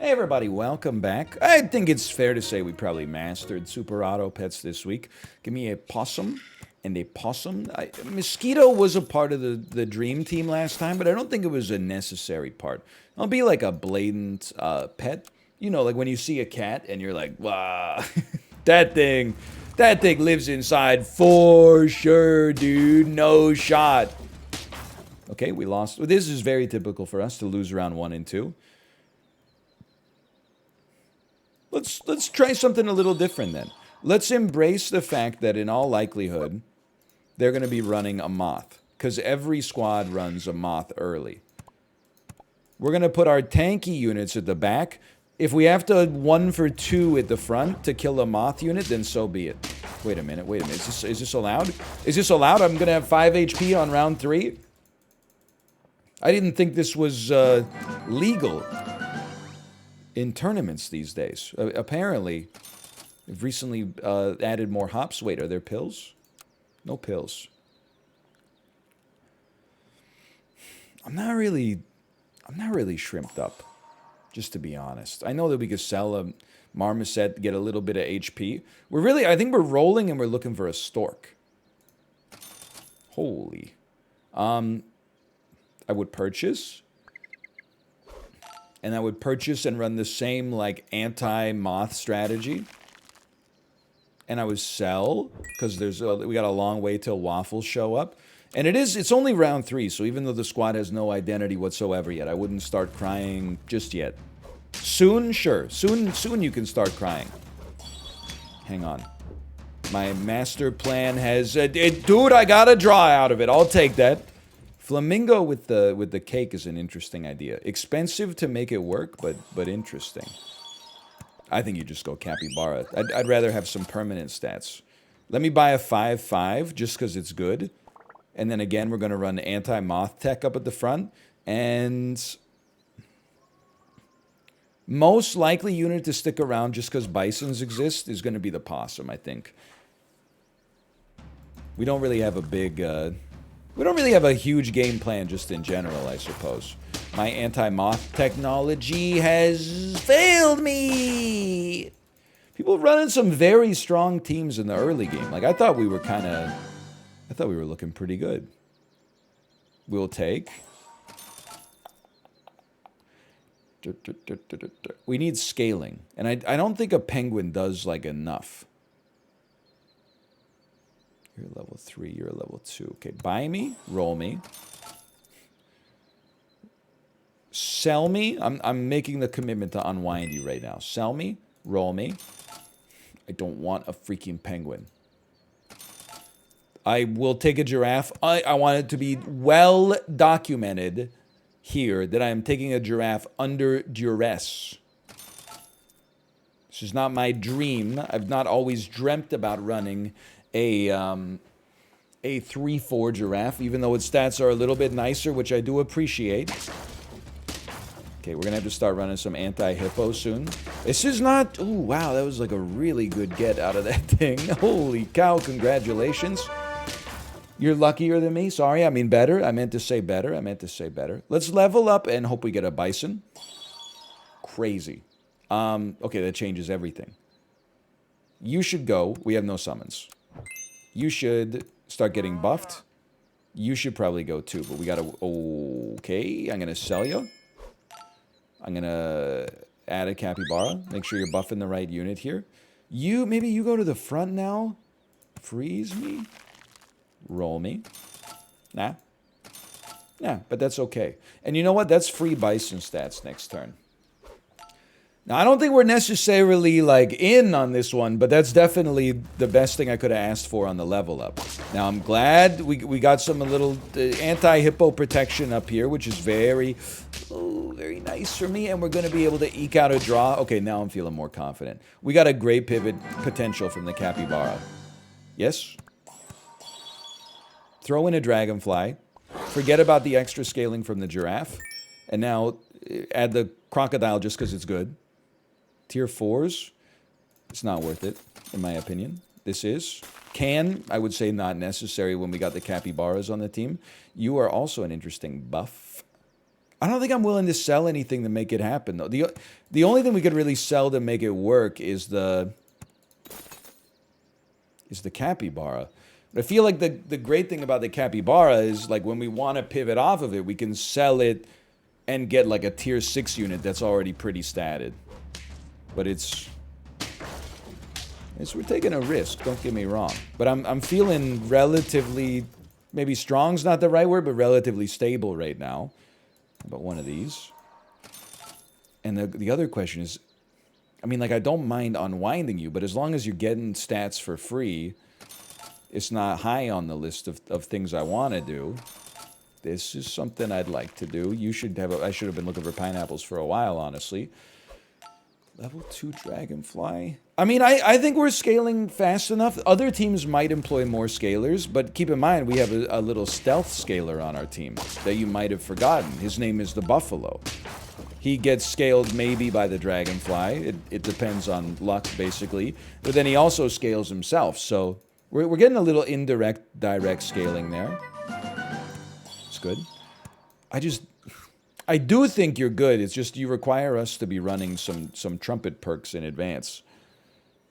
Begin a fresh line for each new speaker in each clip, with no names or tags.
Hey everybody, welcome back. I think it's fair to say we probably mastered Super Auto Pets this week. Give me a possum and a possum. Mosquito was a part of the Dream Team last time, but I don't think it was a necessary part. I'll be like a blatant pet. You know, like when you see a cat and you're like, wow, that thing, that thing lives inside for sure, dude. No shot. Okay, we lost. This is very typical for us to lose round 1 and 2. Let's try something a little different then. Let's embrace the fact that in all likelihood, they're going to be running a moth. Because every squad runs a moth early. We're going to put our tanky units at the back. If we have to 1 for 2 at the front to kill a moth unit, then so be it. Wait a minute. Is this allowed? Is this allowed? I'm going to have 5 HP on round 3? I didn't think this was legal in tournaments these days. Apparently, they've recently added more hops. Wait, are there pills? No pills. I'm not really shrimped up, just to be honest. I know that we could sell a marmoset to get a little bit of HP. I think we're rolling and we're looking for a stork. Holy. I would purchase. And I would purchase and run the same, like, anti-moth strategy. And I would sell, because we got a long way till waffles show up. And it's only round 3, so even though the squad has no identity whatsoever yet, I wouldn't start crying just yet. Soon, sure. Soon you can start crying. Hang on. My master plan has... dude, I got a draw out of it. I'll take that. Flamingo with the cake is an interesting idea. Expensive to make it work, but interesting. I think you just go capybara. I'd rather have some permanent stats. Let me buy a 5/5 just because it's good. And then again, we're going to run anti-moth tech up at the front. And most likely unit to stick around just because bisons exist is going to be the possum, I think. We don't really have a big... we don't really have a huge game plan just in general, I suppose. My anti-moth technology has failed me! People running some very strong teams in the early game. Like, I thought we were looking pretty good. We'll take. We need scaling. And I don't think a penguin does, like, enough. You're level 3, you're level 2. Okay, buy me, roll me. Sell me. I'm making the commitment to unwind you right now. Sell me, roll me. I don't want a freaking penguin. I will take a giraffe. I want it to be well documented here that I am taking a giraffe under duress. This is not my dream. I've not always dreamt about running a 3/4 giraffe, even though its stats are a little bit nicer, which I do appreciate. Okay, we're going to have to start running some anti-hippo soon. This is not... Ooh, wow, that was like a really good get out of that thing. Holy cow, congratulations. You're luckier than me. Sorry, I mean better. I meant to say better. Let's level up and hope we get a bison. Crazy. Okay, that changes everything. You should go. We have no summons. You should start getting buffed. You should probably go too, but we gotta... Okay, I'm gonna sell you. I'm gonna add a capybara. Make sure you're buffing the right unit here. Maybe you go to the front now. Freeze me. Roll me. Nah. Nah, but that's okay. And you know what? That's free bison stats next turn. Now, I don't think we're necessarily, like, in on this one, but that's definitely the best thing I could have asked for on the level up. Now, I'm glad we got some little anti-hippo protection up here, which is very nice for me, and we're going to be able to eke out a draw. Okay, now I'm feeling more confident. We got a great pivot potential from the capybara. Yes? Throw in a dragonfly. Forget about the extra scaling from the giraffe. And now add the crocodile just because it's good. Tier 4s, it's not worth it, in my opinion. This is. I would say not necessary when we got the capybaras on the team. You are also an interesting buff. I don't think I'm willing to sell anything to make it happen, though. The only thing we could really sell to make it work is the capybara. But I feel like the great thing about the capybara is, like, when we want to pivot off of it, we can sell it and get, like, a tier 6 unit that's already pretty statted. But we're taking a risk, don't get me wrong. But I'm feeling relatively, maybe strong's not the right word, but relatively stable right now. How about one of these? And the other question is, I mean, like, I don't mind unwinding you, but as long as you're getting stats for free, it's not high on the list of things I want to do. This is something I'd like to do. I should have been looking for pineapples for a while, honestly. Level 2 Dragonfly. I mean, I think we're scaling fast enough. Other teams might employ more scalers, but keep in mind, we have a little stealth scaler on our team that you might have forgotten. His name is the Buffalo. He gets scaled maybe by the Dragonfly. It depends on luck, basically. But then he also scales himself, so we're getting a little indirect, direct scaling there. It's good. I do think you're good. It's just you require us to be running some trumpet perks in advance.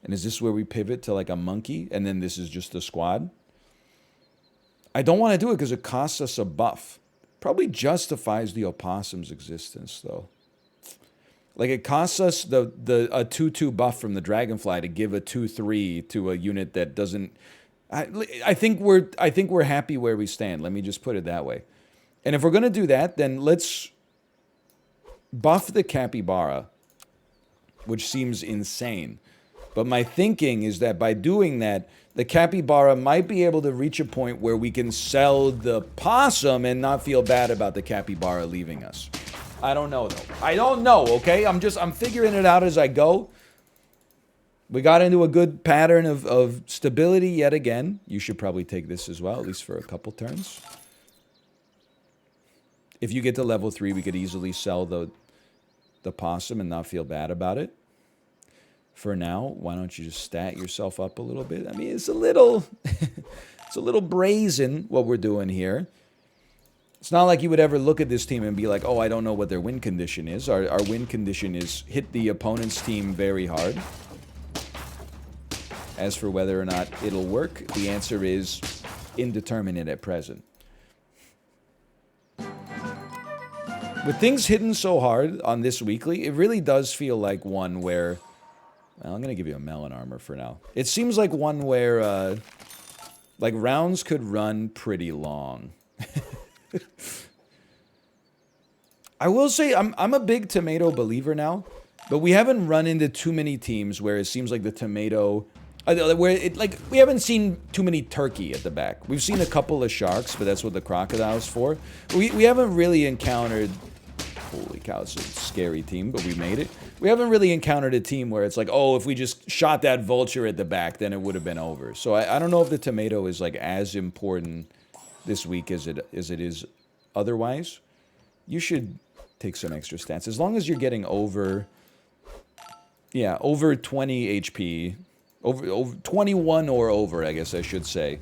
And is this where we pivot to, like, a monkey, and then this is just a squad? I don't want to do it because it costs us a buff. Probably justifies the opossum's existence, though. Like, it costs us a 2/2 buff from the Dragonfly to give a 2/3 to a unit that doesn't... I think we're happy where we stand. Let me just put it that way. And if we're going to do that, then let's buff the capybara, which seems insane. But my thinking is that by doing that, the capybara might be able to reach a point where we can sell the possum and not feel bad about the capybara leaving us. I don't know, though. I don't know, okay? I'm figuring it out as I go. We got into a good pattern of stability yet again. You should probably take this as well, at least for a couple turns. If you get to level 3, we could easily sell the possum and not feel bad about it. For now, why don't you just stat yourself up a little bit? I mean, it's a little brazen what we're doing here. It's not like you would ever look at this team and be like, oh, I don't know what their win condition is. Our win condition is hit the opponent's team very hard. As for whether or not it'll work, the answer is indeterminate at present. With things hitting so hard on this weekly, it really does feel like one where... Well, I'm going to give you a melon armor for now. It seems like one where, like, rounds could run pretty long. I will say, I'm a big tomato believer now, but we haven't run into too many teams where it seems like the tomato... we haven't seen too many turkey at the back. We've seen a couple of sharks, but that's what the crocodile's for. We haven't really encountered... Holy cow, it's a scary team, but we made it. We haven't really encountered a team where it's like, oh, if we just shot that vulture at the back, then it would have been over. So I don't know if the tomato is, like, as important this week as it is otherwise. You should take some extra stats. As long as you're getting over 20 HP, over 21 or over, I guess I should say,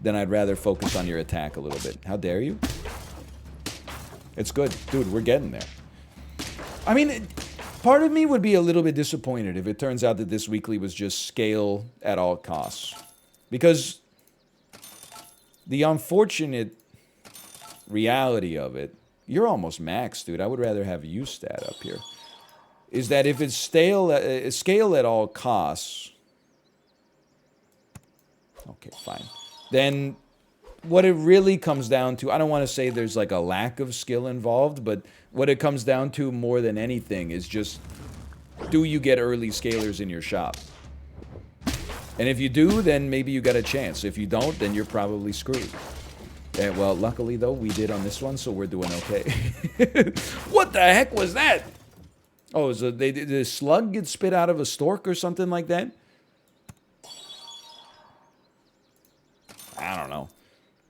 then I'd rather focus on your attack a little bit. How dare you? It's good. Dude, we're getting there. I mean, part of me would be a little bit disappointed if it turns out that this weekly was just scale at all costs. Because the unfortunate reality of it, you're almost maxed, dude. I would rather have you stat up here. Is that if it's scale at all costs... Okay, fine. Then... what it really comes down to, I don't want to say there's like a lack of skill involved, but what it comes down to more than anything is just, do you get early scalers in your shop? And if you do, then maybe you got a chance. If you don't, then you're probably screwed. And, well, luckily, though, we did on this one, so we're doing okay. What the heck was that? Oh, so did a slug get spit out of a stork or something like that? I don't know.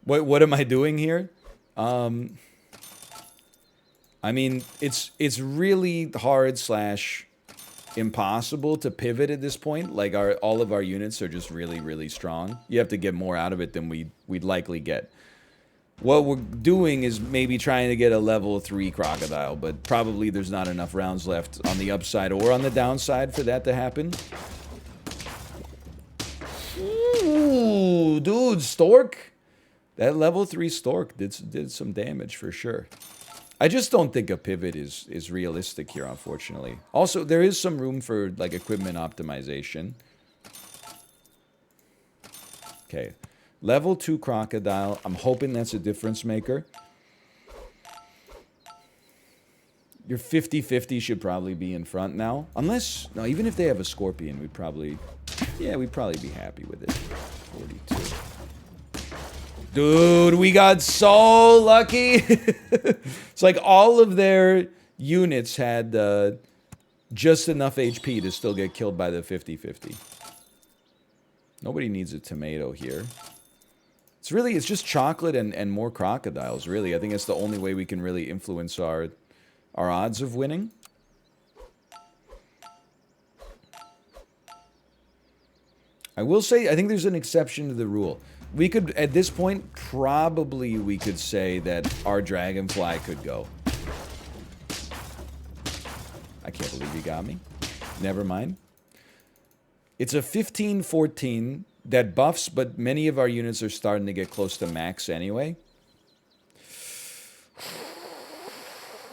What am I doing here? I mean, it's really hard / impossible to pivot at this point. Like, all of our units are just really, really strong. You have to get more out of it than we'd likely get. What we're doing is maybe trying to get a level 3 crocodile, but probably there's not enough rounds left on the upside or on the downside for that to happen. Ooh, dude, Stork. That level 3 Stork did some damage for sure. I just don't think a pivot is realistic here, unfortunately. Also, there is some room for, like, equipment optimization. Okay. Level 2 crocodile. I'm hoping that's a difference maker. Your 50-50 should probably be in front now. Unless, no, even if they have a scorpion, we'd probably, yeah, we'd probably be happy with it. 42. Dude, we got so lucky. It's like all of their units had just enough HP to still get killed by the 50-50. Nobody needs a tomato here. It's just chocolate and more crocodiles, really. I think it's the only way we can really influence our odds of winning. I will say, I think there's an exception to the rule. We could, at this point, probably we could say that our dragonfly could go. I can't believe you got me. Never mind. It's a 15-14 that buffs, but many of our units are starting to get close to max anyway.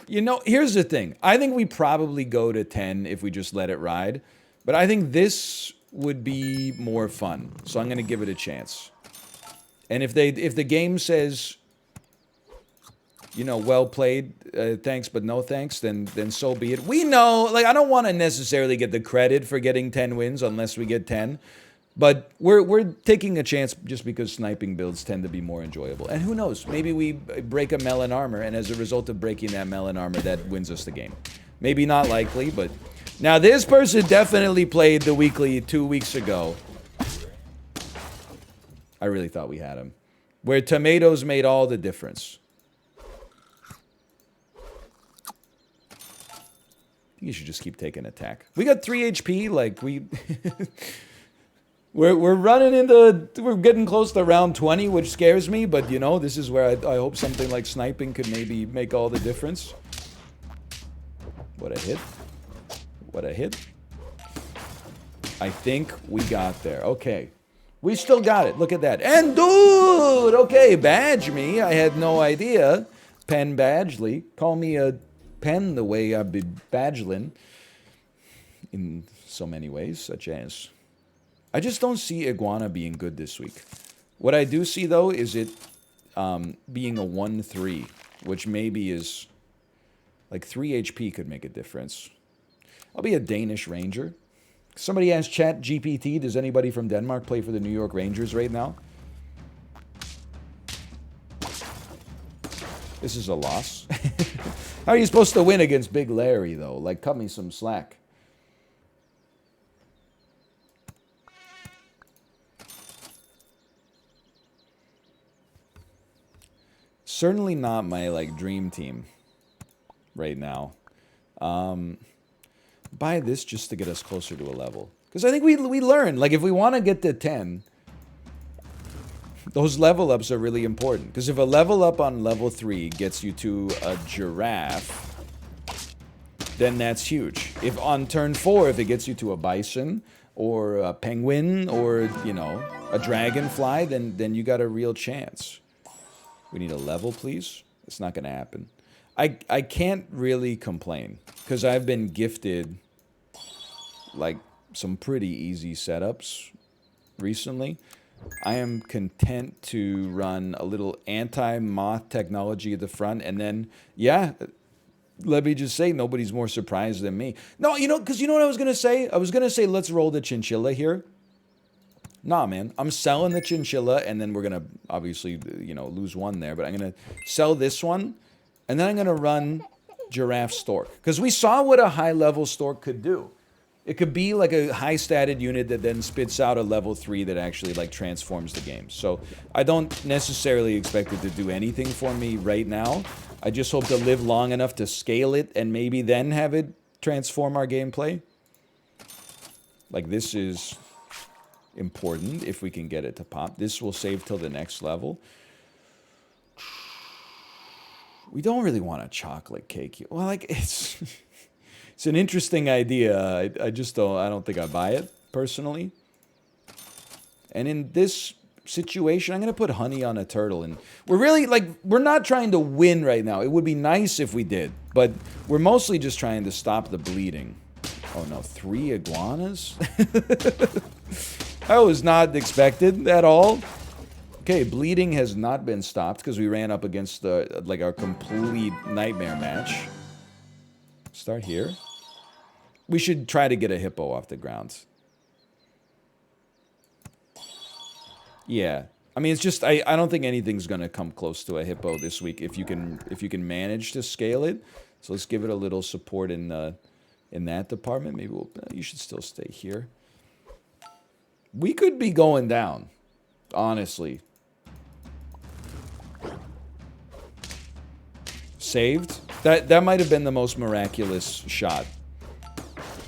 You know, here's the thing. I think we probably go to 10 if we just let it ride. But I think this would be more fun. So I'm going to give it a chance. And if the game says, you know, well played, thanks but no thanks, then so be it. We know, like, I don't want to necessarily get the credit for getting 10 wins unless we get 10. But we're taking a chance just because sniping builds tend to be more enjoyable. And who knows, maybe we break a melon armor, and as a result of breaking that melon armor, that wins us the game. Maybe not likely, but... Now, this person definitely played the weekly 2 weeks ago. I really thought we had him. Where tomatoes made all the difference. I think you should just keep taking attack. We got 3 HP, like, we... We're running into... We're getting close to round 20, which scares me, but, you know, this is where I hope something like sniping could maybe make all the difference. What a hit. What a hit. I think we got there. Okay. We still got it. Look at that. And dude! Okay, badge me. I had no idea. Penn Badgley. Call me a Penn the way I've been badgling. In so many ways, such as... I just don't see Iguana being good this week. What I do see, though, is it being a 1-3, which maybe is... Like, 3 HP could make a difference. I'll be a Danish Ranger. Somebody asked Chat GPT, does anybody from Denmark play for the New York Rangers right now? This is a loss. How are you supposed to win against Big Larry, though? Like, cut me some slack. Certainly not my, like, dream team right now. Buy this just to get us closer to a level. Because I think we learned, like, if we want to get to 10, those level ups are really important. Because if a level up on level 3 gets you to a giraffe, then that's huge. If on turn 4, if it gets you to a bison, or a penguin, or, you know, a dragonfly, then you got a real chance. We need a level, please. It's not going to happen. I can't really complain, because I've been gifted, like, some pretty easy setups recently. I am content to run a little anti-moth technology at the front, and then, yeah, let me just say, nobody's more surprised than me. No, you know, because you know what I was going to say? I was going to say, let's roll the chinchilla here. Nah, man, I'm selling the chinchilla, and then we're going to, obviously, you know, lose one there, but I'm going to sell this one, and then I'm going to run giraffe stork. Because we saw what a high-level stork could do. It could be like a high-statted unit that then spits out a level 3 that actually, like, transforms the game. So I don't necessarily expect it to do anything for me right now. I just hope to live long enough to scale it and maybe then have it transform our gameplay. Like, this is important if we can get it to pop. This will save till the next level. We don't really want a chocolate cake. Well, like, it's it's an interesting idea. I just don't, I don't think I buy it, personally. And in this situation, I'm going to put honey on a turtle. And we're really, like, we're not trying to win right now. It would be nice if we did. But we're mostly just trying to stop the bleeding. Oh, no. 3 iguanas? That was not expected at all. Okay, bleeding has not been stopped because we ran up against the, like, our complete nightmare match. Start here. We should try to get a hippo off the ground. Yeah. I mean, it's just, I don't think anything's going to come close to a hippo this week if you can manage to scale it. So let's give it a little support in that department. Maybe you should still stay here. We could be going down, honestly. Saved. That might have been the most miraculous shot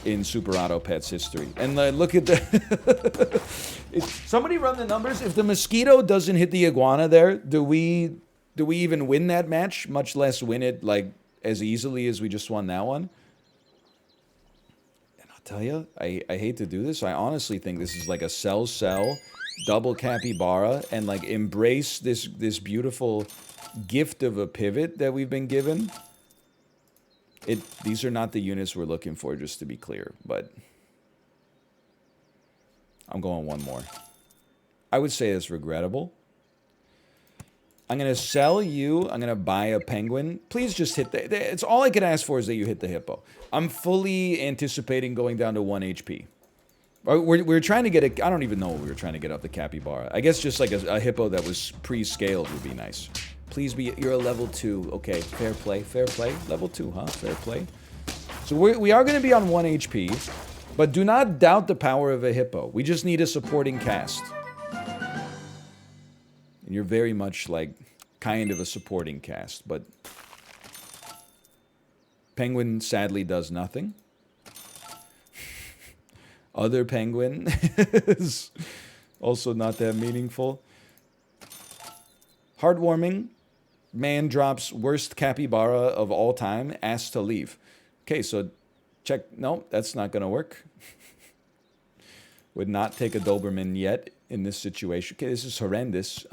in Super Auto Pets history. And look at the... somebody run the numbers. If the mosquito doesn't hit the iguana there, do we even win that match? Much less win it, like, as easily as we just won that one? And I'll tell you, I hate to do this. I honestly think this is like a sell, double capybara, and, like, embrace this beautiful gift of a pivot that we've been given. These are not the units we're looking for, just to be clear, but I'm going one more. I would say it's regrettable. I'm going to sell you. I'm going to buy a penguin. Please just hit the... It's all I can ask for is that you hit the hippo. I'm fully anticipating going down to 1 HP. We're trying to get a... I don't even know what we were trying to get up the capybara. I guess just like a hippo that was pre-scaled would be nice. Please be... You're a level 2. Okay, fair play, fair play. Level 2, huh? Fair play. So we are going to be on 1 HP, but do not doubt the power of a hippo. We just need a supporting cast. And you're very much, like, kind of a supporting cast, but... Penguin sadly does nothing. Other penguin is also not that meaningful. Heartwarming. Man drops worst capybara of all time, asked to leave. Okay, so check. No, that's not going to work. Would not take a Doberman yet in this situation. Okay, this is horrendous.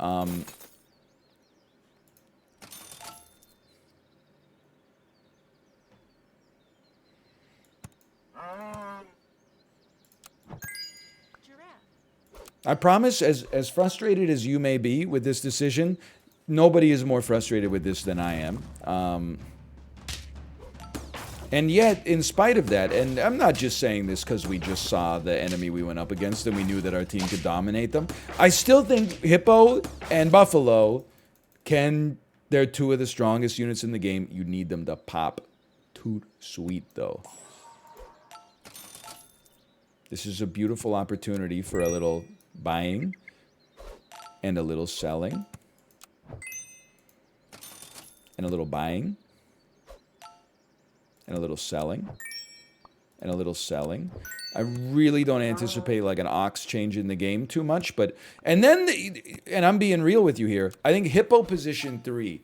I promise, as frustrated as you may be with this decision, nobody is more frustrated with this than I am. And yet, in spite of that, and I'm not just saying this because we just saw the enemy we went up against and we knew that our team could dominate them, I still think Hippo and Buffalo they're 2 of the strongest units in the game. You need them to pop. Toot sweet, though. This is a beautiful opportunity for a little buying and a little selling. And a little buying. And a little selling. And a little selling. I really don't anticipate like an ox change in the game too much, but... And then, and I'm being real with you here, I think Hippo position 3.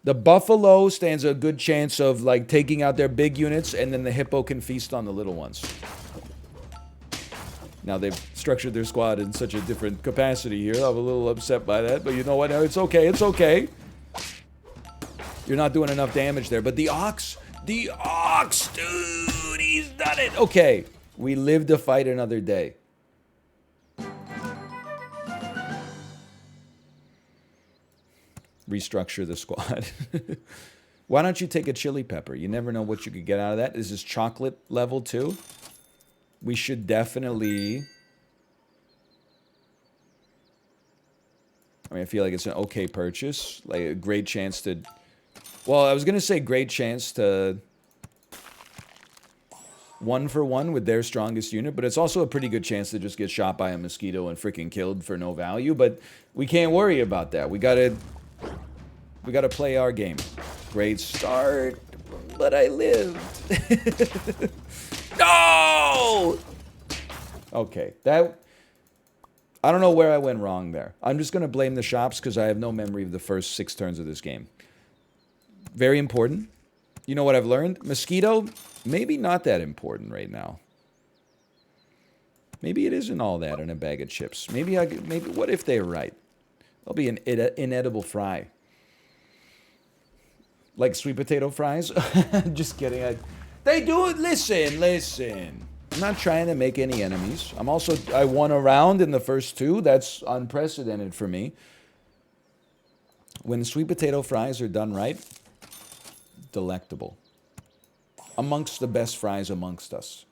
The Buffalo stands a good chance of like taking out their big units, and then the Hippo can feast on the little ones. Now they've structured their squad in such a different capacity here. I'm a little upset by that, but you know what? It's okay, it's okay. You're not doing enough damage there, but the ox, dude, he's done it. Okay, we live to fight another day. Restructure the squad. Why don't you take a chili pepper? You never know what you could get out of that. This is chocolate level 2. We should definitely... I mean, I feel like it's an okay purchase. Like, a great chance to... Well, I was going to say great chance to... 1-for-1 with their strongest unit, but it's also a pretty good chance to just get shot by a mosquito and freaking killed for no value, but we can't worry about that. We gotta play our game. Great start, but I lived. No! Okay, that... I don't know where I went wrong there. I'm just going to blame the shops because I have no memory of the first 6 turns of this game. Very important. You know what I've learned? Mosquito, maybe not that important right now. Maybe it isn't all that in a bag of chips. Maybe what if they're right? That'll be an inedible fry. Like sweet potato fries? Just kidding. They do it. Listen. I'm not trying to make any enemies. I won a round in the first 2. That's unprecedented for me. When sweet potato fries are done right, delectable. Amongst the best fries amongst us.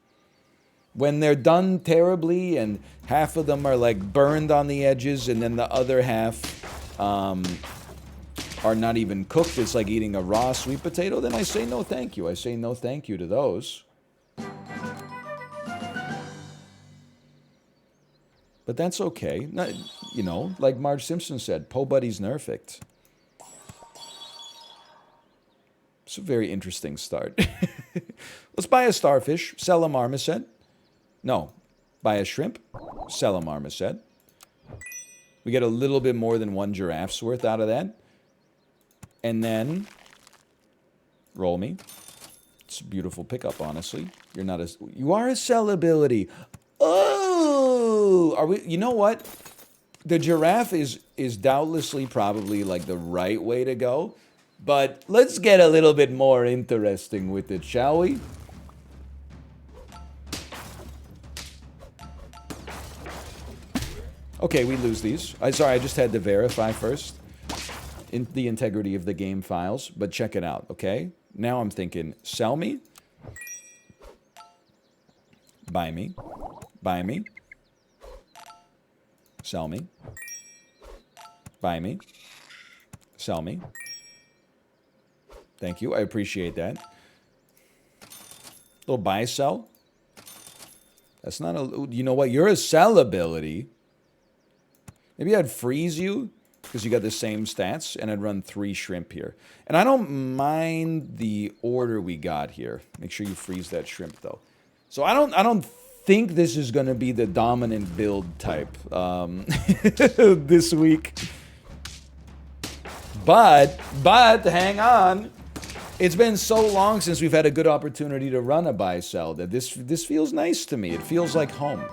When they're done terribly and half of them are like burned on the edges and then the other half are not even cooked, it's like eating a raw sweet potato, then I say no thank you. I say no thank you to those. But that's okay. You know, like Marge Simpson said, Po Buddy's nerfect. It's a very interesting start. Let's buy a starfish, sell a marmoset. No, buy a shrimp, sell a marmoset. We get a little bit more than 1 giraffe's worth out of that. And then, roll me. It's a beautiful pickup, honestly. You are a sellability. Oh! Are we, you know what? The giraffe is doubtlessly probably like the right way to go. But let's get a little bit more interesting with it, shall we? Okay, we lose these. Sorry, I just had to verify first the integrity of the game files, but check it out, okay? Now I'm thinking, sell me, buy me, sell me, buy me, sell me. Thank you, I appreciate that. Little buy, sell. That's not a, you know what, you're a sellability. Maybe I'd freeze you because you got the same stats, and I'd run 3 shrimp here. And I don't mind the order we got here. Make sure you freeze that shrimp, though. So I don't think this is going to be the dominant build type this week. But hang on. It's been so long since we've had a good opportunity to run a buy-sell that this feels nice to me. It feels like home.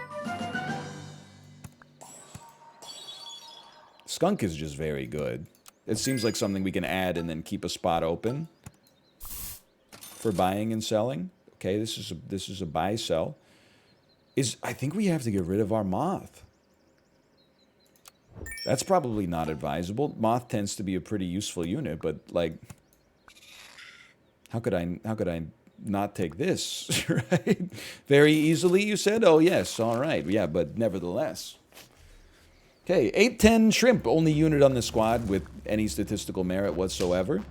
Skunk is just very good. It seems like something we can add and then keep a spot open for buying and selling. Okay, this is a buy sell. I think we have to get rid of our moth. That's probably not advisable. Moth tends to be a pretty useful unit, but like, how could I not take this, right? Very easily, you said? Oh yes, all right, yeah, but nevertheless. Okay, 810 shrimp, only unit on the squad with any statistical merit whatsoever.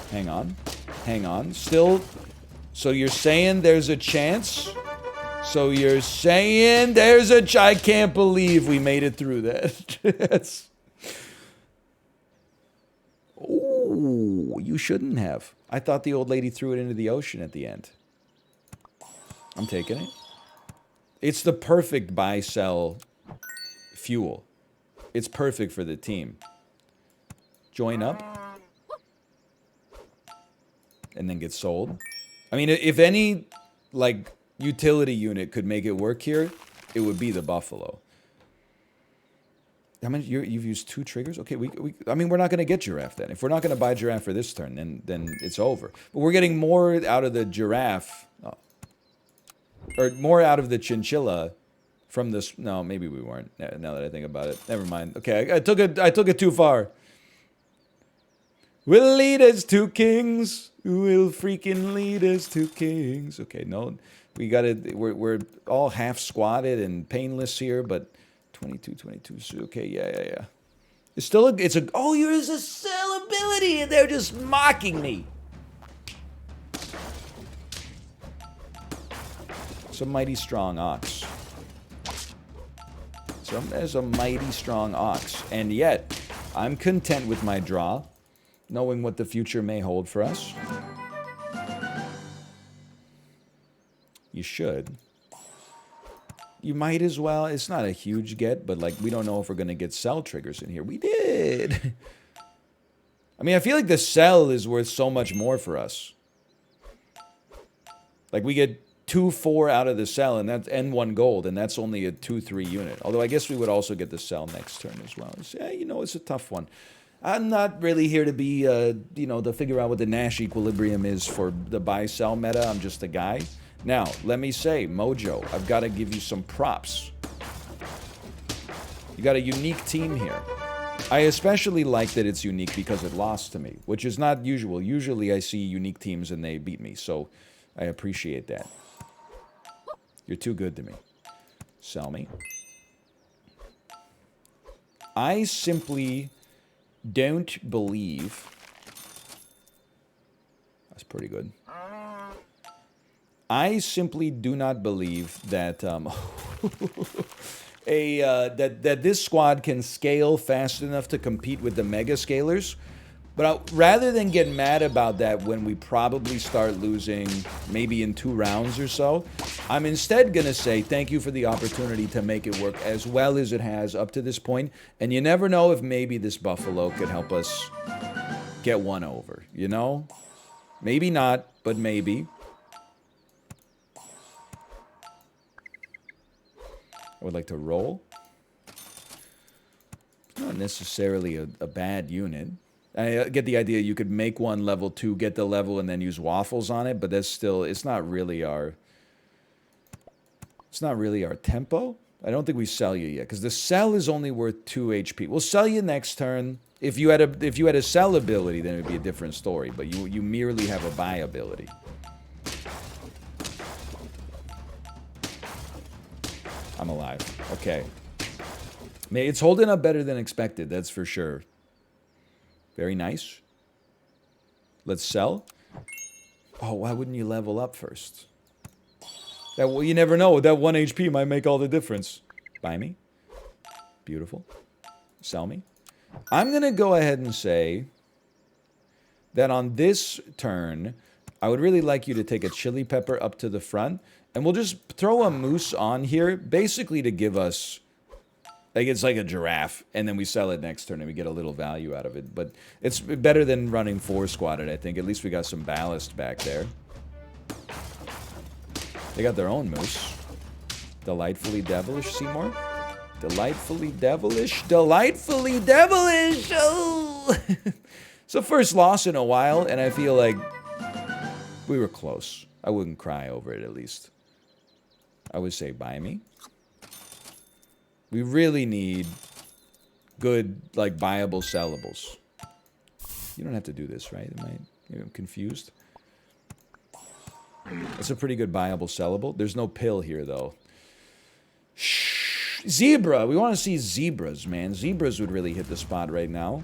Hang on. Still, so you're saying there's a chance? So you're saying there's a I can't believe we made it through that. Oh, you shouldn't have. I thought the old lady threw it into the ocean at the end. I'm taking it. It's the perfect buy-sell fuel. It's perfect for the team. Join up. And then get sold. I mean, if any, like, utility unit could make it work here, it would be the Buffalo. How many? You've used 2 triggers? Okay, I mean, we're not going to get giraffe then. If we're not going to buy giraffe for this turn, then it's over. But we're getting more out of the giraffe... or more out of the chinchilla from this. No, maybe we weren't. Now that I think about it, never mind. Okay, I took it too far. Will lead us to kings. Will freaking lead us to kings. Okay, no, we got it. We're all half squatted and painless here, but 22. So okay, yeah. It's still oh, you're a sellability, and they're just mocking me. A mighty strong ox. So there's a mighty strong ox. And yet, I'm content with my draw, knowing what the future may hold for us. You should. You might as well. It's not a huge get, but like we don't know if we're going to get sell triggers in here. We did. I mean, I feel like the sell is worth so much more for us. Like, we get 2-4 out of the sell, and 1 gold, and that's only a 2-3 unit. Although I guess we would also get the sell next turn as well. Yeah, you know, it's a tough one. I'm not really here to be, you know, to figure out what the Nash equilibrium is for the buy-sell meta. I'm just a guy. Now, let me say, Mojo, I've got to give you some props. You got a unique team here. I especially like that it's unique because it lost to me, which is not usual. Usually I see unique teams and they beat me, so I appreciate that. You're too good to me. Sell me. I simply don't believe... That's pretty good. I simply do not believe that that this squad can scale fast enough to compete with the mega scalers. But rather than get mad about that when we probably start losing maybe in 2 rounds or so, I'm instead going to say thank you for the opportunity to make it work as well as it has up to this point. And you never know if maybe this Buffalo could help us get one over, you know? Maybe not, but maybe. I would like to roll. Not necessarily a bad unit. I get the idea you could make one level 2, get the level, and then use waffles on it, but that's still, it's not really our tempo. I don't think we sell you yet, because the sell is only worth 2 HP. We'll sell you next turn. If you had a sell ability, then it would be a different story, but you merely have a buy ability. I'm alive. Okay. It's holding up better than expected, that's for sure. Very nice. Let's sell. Oh, why wouldn't you level up first? Well, you never know. That 1 HP might make all the difference. Buy me. Beautiful. Sell me. I'm going to go ahead and say that on this turn, I would really like you to take a chili pepper up to the front. And we'll just throw a moose on here, basically to give us... Like, it's like a giraffe, and then we sell it next turn, and we get a little value out of it. But it's better than running 4-squatted, I think. At least we got some ballast back there. They got their own moose. Delightfully devilish, Seymour. Delightfully devilish. Delightfully devilish! Oh! It's the first loss in a while, and I feel like we were close. I wouldn't cry over it, at least. I would say buy me. We really need good, like, buyable sellables. You don't have to do this, right? I'm confused. It's a pretty good buyable sellable. There's no pill here, though. Shh. Zebra. We want to see zebras, man. Zebras would really hit the spot right now.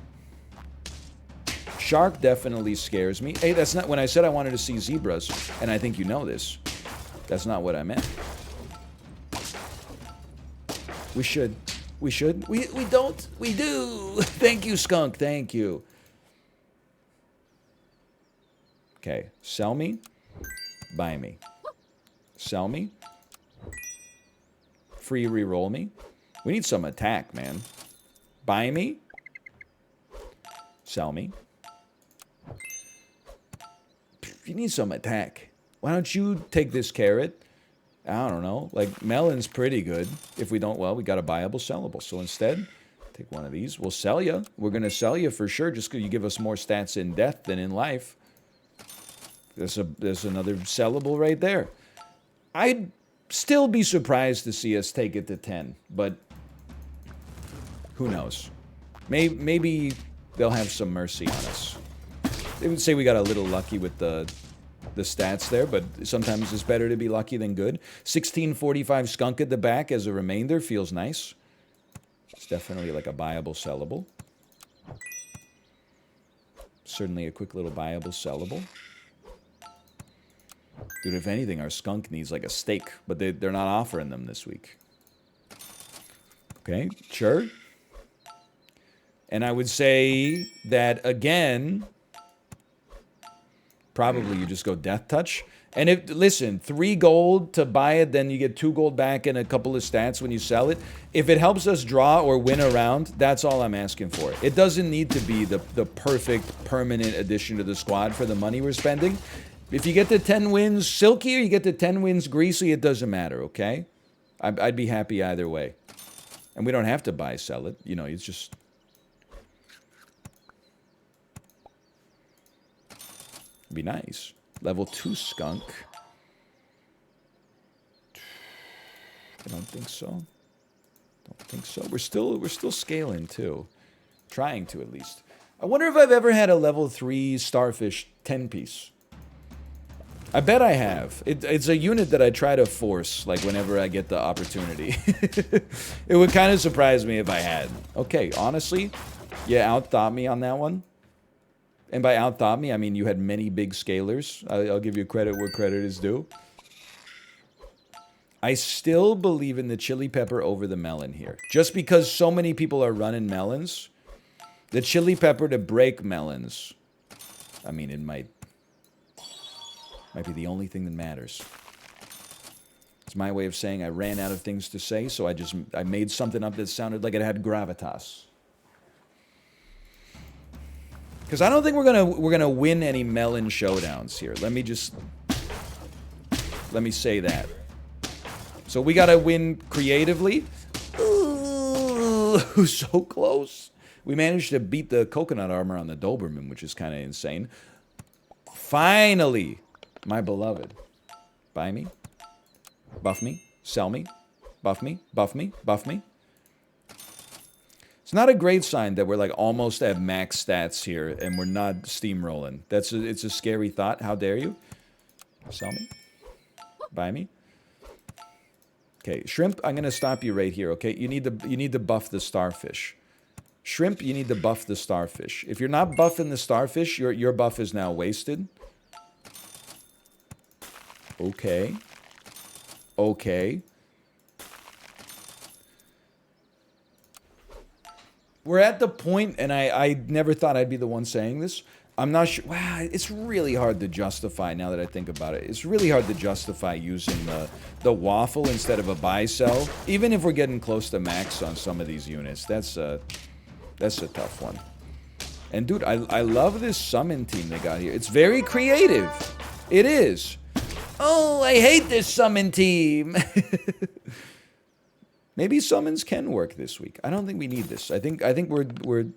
Shark definitely scares me. Hey, that's not... When I said I wanted to see zebras, and I think you know this, that's not what I meant. We should. We should. We don't. We do. Thank you, Skunk. Thank you. Okay. Sell me. Buy me. Sell me. Free reroll me. We need some attack, man. Buy me. Sell me. You need some attack. Why don't you take this carrot? I don't know. Like, melon's pretty good. If we don't, well, we got a buyable sellable. So instead, take one of these. We'll sell you. We're going to sell you for sure just because you give us more stats in death than in life. There's another sellable right there. I'd still be surprised to see us take it to 10, but who knows? Maybe they'll have some mercy on us. They would say we got a little lucky with the stats there, but sometimes it's better to be lucky than good. 1645 skunk at the back as a remainder feels nice. It's definitely like a buyable sellable. Certainly a quick little buyable sellable. Dude, if anything, our skunk needs like a steak, but they're not offering them this week. Okay, sure. And I would say that, again, probably you just go Death Touch. And if, listen, 3 gold to buy it, then you get 2 gold back and a couple of stats when you sell it. If it helps us draw or win a round, that's all I'm asking for. It doesn't need to be the perfect permanent addition to the squad for the money we're spending. If you get the 10 wins silky or you get the 10 wins greasy, it doesn't matter, okay? I'd be happy either way. And we don't have to buy, sell it. You know, it's just... It'd be nice. Level 2 skunk. I don't think so. Don't think so. We're still scaling too. Trying to, at least. I wonder if I've ever had a level 3 starfish 10-piece. I bet I have. It's a unit that I try to force, like, whenever I get the opportunity. It would kind of surprise me if I had. Okay, honestly, you outthought me on that one. And by outthought me, I mean you had many big scalers. I'll give you credit where credit is due. I still believe in the chili pepper over the melon here. Just because so many people are running melons, the chili pepper to break melons, I mean, it might be the only thing that matters. It's my way of saying I ran out of things to say, so I made something up that sounded like it had gravitas. Because I don't think we're gonna win any melon showdowns here. Let me say that. So we gotta win creatively. Ooh, so close. We managed to beat the coconut armor on the Doberman, which is kind of insane. Finally, my beloved. Buy me. Buff me. Sell me. Buff me. Buff me. Buff me. It's not a great sign that we're like almost at max stats here and we're not steamrolling. It's a scary thought. How dare you? Sell me. Buy me. Okay, shrimp, I'm gonna stop you right here, okay? You need to buff the starfish. Shrimp, you need to buff the starfish. If you're not buffing the starfish, your buff is now wasted. Okay. Okay. We're at the point, and I never thought I'd be the one saying this. I'm not sure. Wow, it's really hard to justify now that I think about it. It's really hard to justify using the waffle instead of a buy-sell. Even if we're getting close to max on some of these units. That's a tough one. And dude, I love this summon team they got here. It's very creative. It is. Oh, I hate this summon team. Maybe summons can work this week. I don't think we need this. I think we're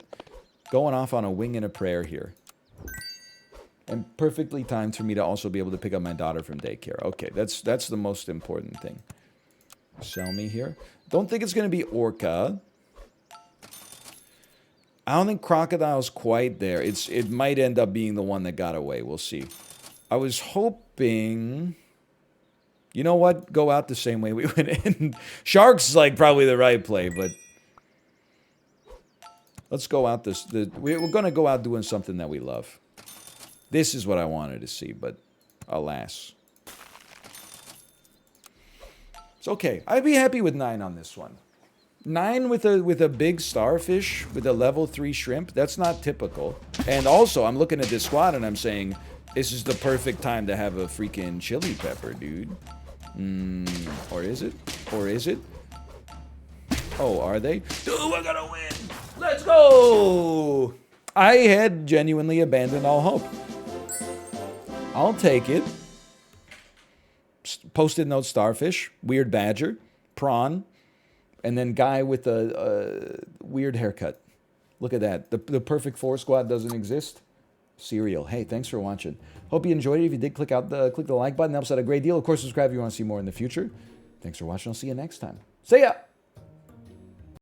going off on a wing and a prayer here. And perfectly timed for me to also be able to pick up my daughter from daycare. Okay, that's the most important thing. Sell me here. Don't think it's going to be Orca. I don't think Crocodile's quite there. It might end up being the one that got away. We'll see. I was hoping... You know what? Go out the same way we went in. Shark's like probably the right play, but... Let's go out we're going to go out doing something that we love. This is what I wanted to see, but alas. It's okay. I'd be happy with 9 on this one. 9 with a big starfish, with a level 3 shrimp, that's not typical. And also, I'm looking at this squad and I'm saying, this is the perfect time to have a freaking chili pepper, dude. Or is it? Or is it? Oh, are they? Dude, we're gonna win! Let's go! I had genuinely abandoned all hope. I'll take it. Post-it note starfish, weird badger, prawn, and then guy with a weird haircut. Look at that. The perfect 4 squad doesn't exist. Cereal. Hey, thanks for watching. Hope you enjoyed it. If you did, click the like button. That helps out a great deal. Of course, subscribe if you want to see more in the future. Thanks for watching. I'll see you next time. See ya!